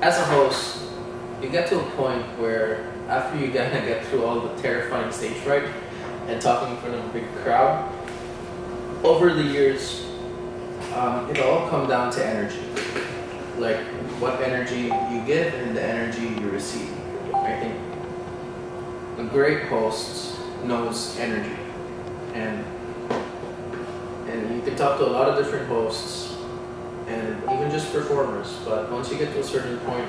As a host, you get to a point where after you get through all the terrifying stage fright and talking in front of a big crowd, over the years, it'll all come down to energy. Like what energy you give and the energy you receive. I think a great host knows energy, and you can talk to a lot of different hosts and even just performers, but once you get to a certain point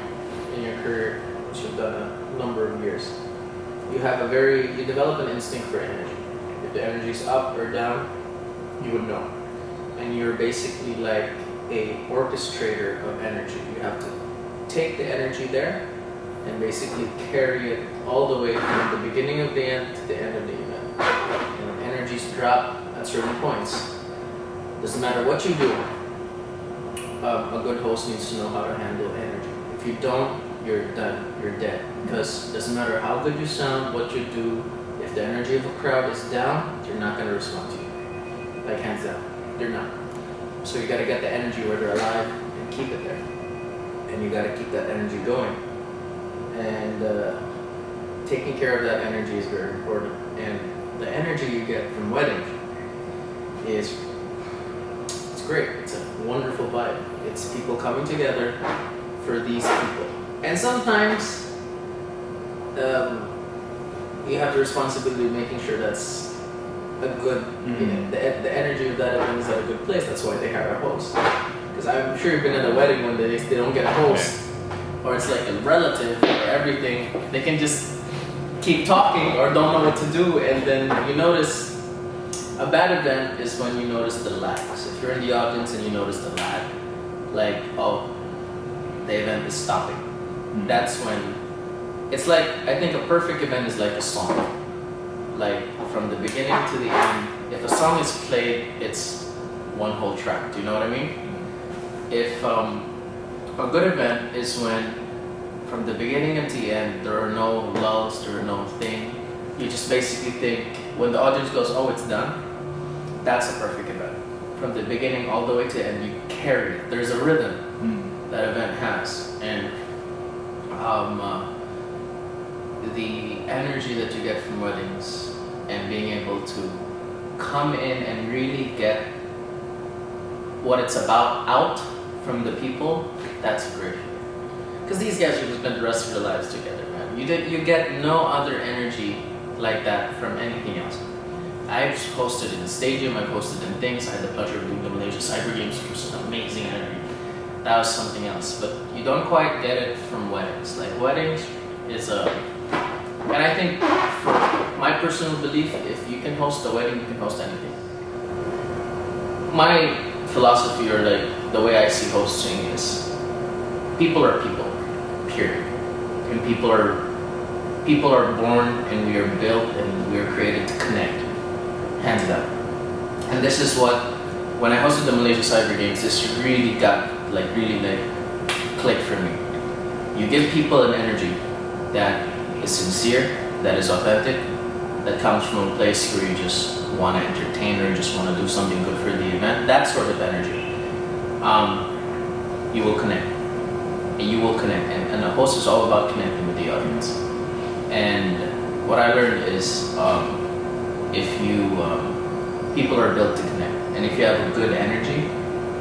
in your career, which you've done a number of years, you develop an instinct for energy. If the energy's up or down, you would know. And you're basically like a orchestrator of energy. You have to take the energy there and basically carry it all the way from the beginning of the end to the end of the event. And when energies drop at certain points, doesn't matter what you do, a good host needs to know how to handle energy. If you don't, you're done, you're dead. Because it doesn't matter how good you sound, what you do, if the energy of a crowd is down, they're not going to respond to you. Like hands down, they're not. So you got to get the energy where they're alive and keep it there. And you got to keep that energy going. And taking care of that energy is very important. And the energy you get from weddings is great. It's a wonderful vibe. It's people coming together for these people. And sometimes you have the responsibility of making sure that's a good, the energy of that event is at a good place. That's why they hire a host. Because I'm sure you've been at a wedding when they don't get a host, or it's like a relative or everything. They can just keep talking or don't know what to do, and then you notice. A bad event is when you notice the lag. So if you're in the audience and you notice the lag, like, oh, the event is stopping. That's when, it's like, I think a perfect event is like a song. Like, from the beginning to the end, if a song is played, it's one whole track. Do you know what I mean? If a good event is when, from the beginning and to the end, there are no lulls, there are no thing. You just basically think, when the audience goes, oh, it's done, that's a perfect event. From the beginning all the way to the end, you carry it. There's a rhythm that event has. And the energy that you get from weddings and being able to come in and really get what it's about out from the people, that's great. Because these guys are going to spend the rest of their lives together, man. You get no other energy like that from anything else. I've hosted in the stadium, I've hosted in things. I had the pleasure of doing the Malaysia Cyber Games, which was an amazing energy. That was something else, but you don't quite get it from weddings. Like weddings is and I think for my personal belief, if you can host a wedding, you can host anything. My philosophy, or like the way I see hosting, is people are people, period. And people are born and we are built and we are created to connect, hands down. And this is what, when I hosted the Malaysia Cyber Games, this really clicked for me. You give people an energy that is sincere, that is authentic, that comes from a place where you just want to entertain or you just want to do something good for the event. That sort of energy, you will connect. And you will connect. And a host is all about connecting with the audience. And what I learned is, people are built to connect. And if you have a good energy,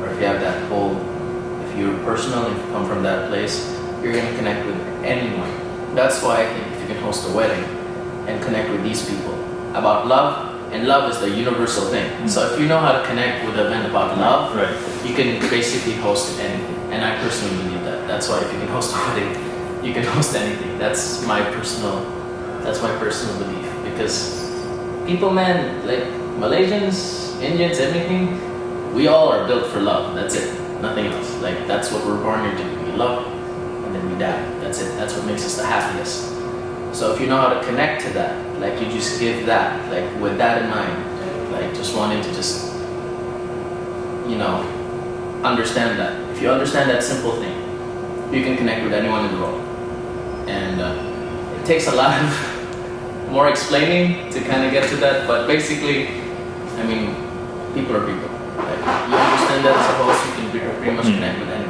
or if you have if you're personal, if you come from that place, you're going to connect with anyone. That's why I think if you can host a wedding and connect with these people about love, and love is the universal thing. So if you know how to connect with an event about love, you can basically host anything. And I personally believe that. That's why if you can host a wedding, you can host anything. That's my personal belief. Because people, man, like Malaysians, Indians, everything, we all are built for love. That's it. Nothing else. Like, that's what we're born here to do. We love, and then we die. That's it. That's what makes us the happiest. So if you know how to connect to that, like you just give that, like with that in mind, like just wanting to just, understand that. If you understand that simple thing, you can connect with anyone in the world. And it takes a lot of more explaining to kind of get to that, but basically, I mean, people are people. Like, you understand and then as a host, you can pretty much connect with